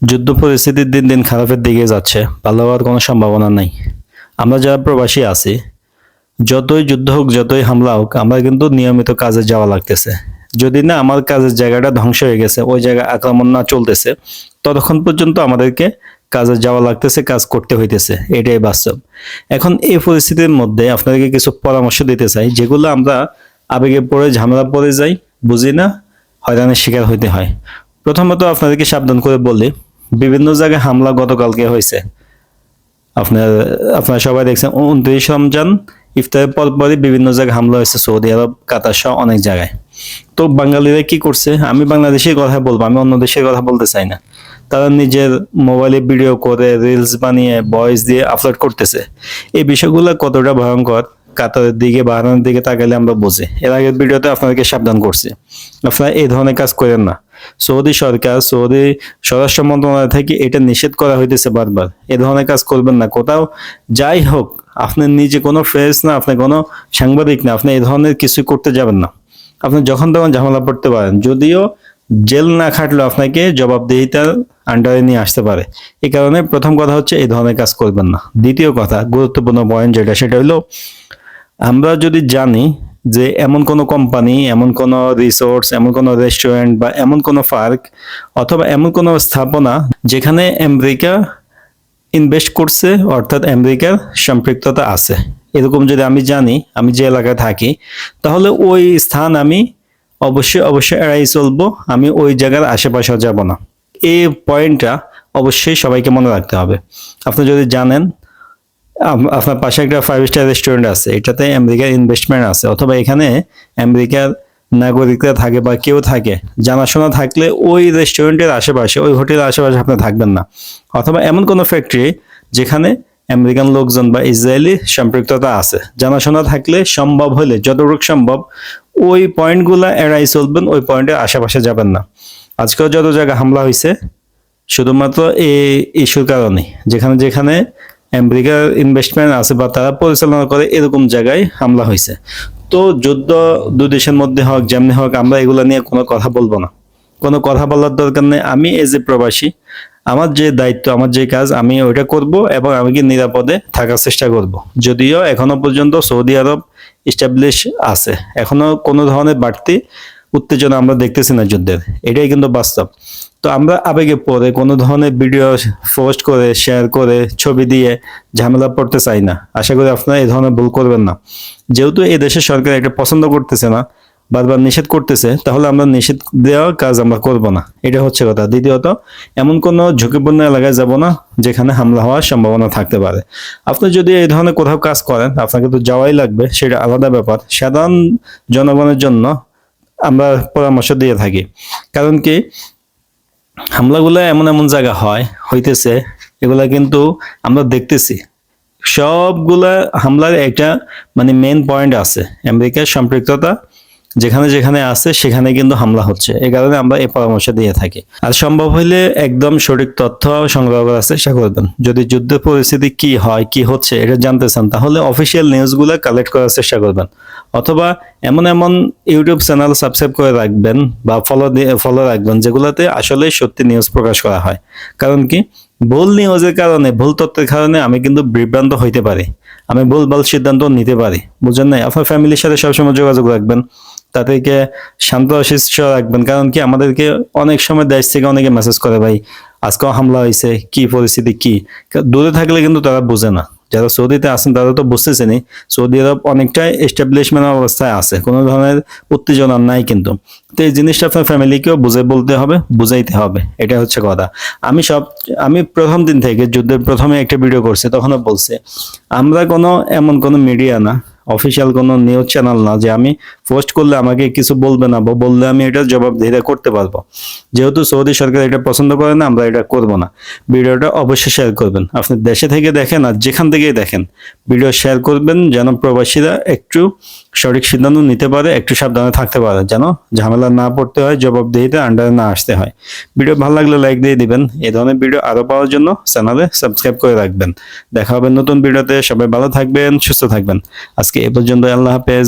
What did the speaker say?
যুদ্ধ পরিস্থিতি দিন দিন খারাপের দিকে যাচ্ছে, ভালো হওয়ার কোনো সম্ভাবনা নেই। আমরা যারা প্রবাসী আছি, যতই যুদ্ধ হোক যতই হামলা হোক, আমরা কিন্তু নিয়মিত কাজে যাওয়া লাগতেছে। যদি না আমার কাজের জায়গাটা ধ্বংস হয়ে গেছে, ওই জায়গায় আক্রমণ না চলতেছে, ততক্ষণ পর্যন্ত আমাদেরকে কাজে যাওয়া লাগতেছে, কাজ করতে হইতেছে, এটাই বাস্তব। এখন এই পরিস্থিতির মধ্যে আপনাদেরকে কিছু পরামর্শ দিতে চাই, যেগুলো আমরা আবেগে পড়ে ঝামেলা পড়ে যাই, বুঝি না, হয়রানির শিকার হইতে হয়। প্রথমত আপনাদেরকে সাবধান করে বলি, বিভিন্ন জায়গায় হামলা গতকালকে হয়েছে। আপনার আপনারা সবাই দেখছেন 29 রমজান ইফতারের পরপরই বিভিন্ন জায়গায় হামলা হয়েছে, সৌদি আরব, কাতার সহ অনেক জায়গায়। তো বাঙালিরা কি করছে, আমি বাংলাদেশের কথা বলবো, আমি অন্য দেশের কথা বলতে চাই না। তারা নিজের মোবাইলে ভিডিও করে, রিলস বানিয়ে, ভয়েস দিয়ে আপলোড করতেছে। এই বিষয়গুলো কতটা ভয়ঙ্কর, কাতারের দিকে, বাহারানের দিকে তাকালে আমরা বুঝি। এর আগের ভিডিওতে আপনাদেরকে সাবধান করছি, আপনারা এই ধরনের কাজ করেন না। সৌদি সরকার, সৌদি স্বরাষ্ট্র মন্ত্রণালয় থেকে এটা নিষেধ করা হইতেছে বারবার, এ ধরনের কাজ করবেন না। কোথাও যাই হোক, আপনি নিজে কোনো ফ্রেন্স না, আপনি কোনো সাংবাদিক না, আপনি এই ধরনের কিছু করতে যাবেন না। আপনি যখন তখন ঝামেলা পড়তে পারেন, যদিও জেল না খাটলেও আপনাকে জবাবদিহিতার আন্ডারে নিয়ে আসতে পারে। এই কারণে প্রথম কথা হচ্ছে এই ধরনের কাজ করবেন না। দ্বিতীয় কথা, গুরুত্বপূর্ণ পয়েন্ট যেটা, সেটা হলো আমরা যদি জানি যে এমন কোনো কোম্পানি, এমন কোনো রিসোর্টস, এমন কোনো রেস্টুরেন্ট বা এমন কোনো পার্ক অথবা এমন কোনো স্থাপনা যেখানে আমেরিকা ইনভেস্ট করছে, অর্থাৎ আমেরিকার সম্পৃক্ততা আছে, এরকম যদি আমি জানি, আমি যে এলাকায় থাকি, তাহলে ওই স্থান আমি অবশ্যই অবশ্যই এড়াই চলবো। আমি ওই জায়গার আশেপাশেও যাব না। এই পয়েন্টটা অবশ্যই সবাইকে মনে রাখতে হবে। আপনি যদি জানেন আপনার পাশে একটা 5 স্টার রেস্টুরেন্ট আছে, এটাতে আমেরিকার ইনভেস্টমেন্ট আছে, অথবা এখানে আমেরিকার নাগরিকরা থাকে বা কেউ থাকে, জানাশোনা থাকলে ওই রেস্টুরেন্টের আশেপাশে, ওই হোটেলের আশেপাশে আপনি থাকবেন না। অথবা এমন কোনো ফ্যাক্টরি যেখানে আমেরিকান লোকজন বা ইসরায়েলি সম্পৃক্ততা আছে, জানাশোনা থাকলে সম্ভব হলে যতটুকু সম্ভব ওই পয়েন্টগুলো এড়াই চলবেন, ওই পয়েন্টের আশেপাশে যাবেন না। আজকেও যত জায়গায় হামলা হয়েছে শুধুমাত্র এই ইস্যুর কারণে, যেখানে যেখানে আমেরিকার ইনভেস্টমেন্ট আছে বা তারা পরিচালনা করে, এরকম জায়গায় হামলা হয়েছে। তো যুদ্ধ দুই দেশের মধ্যে হোক, যেমনি হোক, আমরা এগুলা নিয়ে কোনো কথা বলবো না, কোনো কথা বলার দরকার নেই। আমি এজ এ প্রবাসী, আমার যে দায়িত্ব, আমার যে কাজ, আমি ওইটা করব এবং আমি কি নিরাপদে থাকার চেষ্টা করব। যদিও এখনো পর্যন্ত সৌদি আরব এস্টাবলিশ আছে, এখনো কোনো ধরনের বাড়তি উত্তেজনা আমরা দেখতেছি না যুদ্ধের, এটাই কিন্তু বাস্তব। তো আমরা আবেগে পড়ে কোনো ধরনের ভিডিও পোস্ট করে, শেয়ার করে, ছবি দিয়ে ঝামেলা পড়তে চাই না। আশা করি আপনারা এই ধরনের ভুল করবেন না। যেহেতু এই দেশের সরকার এটা পছন্দ করতেছে না, বারবার নিষেধ করতেছে, তাহলে আমরা নিষেধ দেওয়ার কাজ আমরা করব না, এটা হচ্ছে কথা। দ্বিতীয়ত, এমন কোনো ঝুঁকিপূর্ণ এলাকায় যাব না যেখানে হামলা হওয়ার সম্ভাবনা থাকতে পারে। আপনি যদি এই ধরনের কোথাও কাজ করেন, আপনাকে তো যাওয়াই লাগবে, সেটা আলাদা ব্যাপার। সাধারণ জনগণের জন্য আমরা পরামর্শ দিয়ে থাকি, কারণ কি, হামলাগুলো এমন এমন জায়গা হইতেছে, এগুলা কিন্তু আমরা দেখতেছি। সবগুলা হামলার একটা মানে মেন পয়েন্ট আছে, আমেরিকার সম্পৃক্ততা যেখানে যেখানে আছে সেখানে কিন্তু হামলা হচ্ছে। এই কারণে আমরা এই পরামর্শ দিয়ে থাকি। আর সম্ভব হইলে একদম সঠিক তথ্য সংগ্রহ করার চেষ্টা করবেন। যদি যুদ্ধের পরিস্থিতি কি হয়, কি হচ্ছে এটা জানতে চান, তাহলে অফিসিয়াল নিউজগুলো কালেক্ট করার চেষ্টা করবেন। অথবা এমন এমন ইউটিউব চ্যানেল সাবস্ক্রাইব করে রাখবেন বা ফলো রাখবেন, যেগুলোতে আসলে সত্যি নিউজ প্রকাশ করা হয়। কারণ কি, ভুল নিউজের কারণে, ভুল তথ্যের কারণে আমি কিন্তু বিভ্রান্ত হইতে পারি, আমি ভুলভাল সিদ্ধান্ত নিতে পারি, বুঝেন নাই? আপনার ফ্যামিলির সাথে সবসময় যোগাযোগ রাখবেন, তাদেরকে শান্ত শিষ্ট রাখবেন। কারণ কি, আমাদেরকে অনেক সময় দেশ থেকে অনেকে মেসেজ করে, ভাই আজকেও হামলা হয়েছে, কি পরিস্থিতি কি। দূরে থাকলে কিন্তু তারা বুঝে না। যারা সৌদিতে আছেন তারা তো বুঝতেছেনি, সৌদি আরব অনেকটাই এস্টাবলিশমেন্ট অবস্থায় আছে, কোনো ধরনের উত্তেজনা নাই কিন্তু। তো এই জিনিসটা আপনার ফ্যামিলিকেও বুঝে বলতে হবে, বুঝাইতে হবে, এটা হচ্ছে কথা। আমি প্রথম দিন থেকে, যুদ্ধের প্রথমে একটা ভিডিও করছি, তখনও বলছে আমরা এমন কোনো মিডিয়া না, অফিসিয়াল কোনো নিউজ চ্যানেল না যে আমি পোস্ট করলে আমাকে কিছু বলবে না, বা বললে আমি এটা জবাবদিহিতা করতে পারবো। যেহেতু সৌদি সরকার এটা পছন্দ করে না, আমরা এটা করব না। ভিডিওটা অবশ্যই শেয়ার করবেন, আপনি দেশে থেকে দেখেন আর যেখান থেকেই দেখেন, ভিডিও শেয়ার করবেন, যেন প্রবাসীরা একটু সঠিক সিদ্ধান্ত নিতে পারে, একটু সাবধানে থাকতে পারে, যেন ঝামেলা না পড়তে হয়, জবাবদিহিতা আন্ডারে না আসতে হয়। ভিডিও ভালো লাগলে লাইক দিয়ে দিবেন। এই ধরনের ভিডিও আরো পাওয়ার জন্য চ্যানেলে সাবস্ক্রাইব করে রাখবেন। দেখা হবে নতুন ভিডিওতে। সবাই ভালো থাকবেন, সুস্থ থাকবেন। আজকে এ পর্যন্ত, আল্লাহ হাফেজ।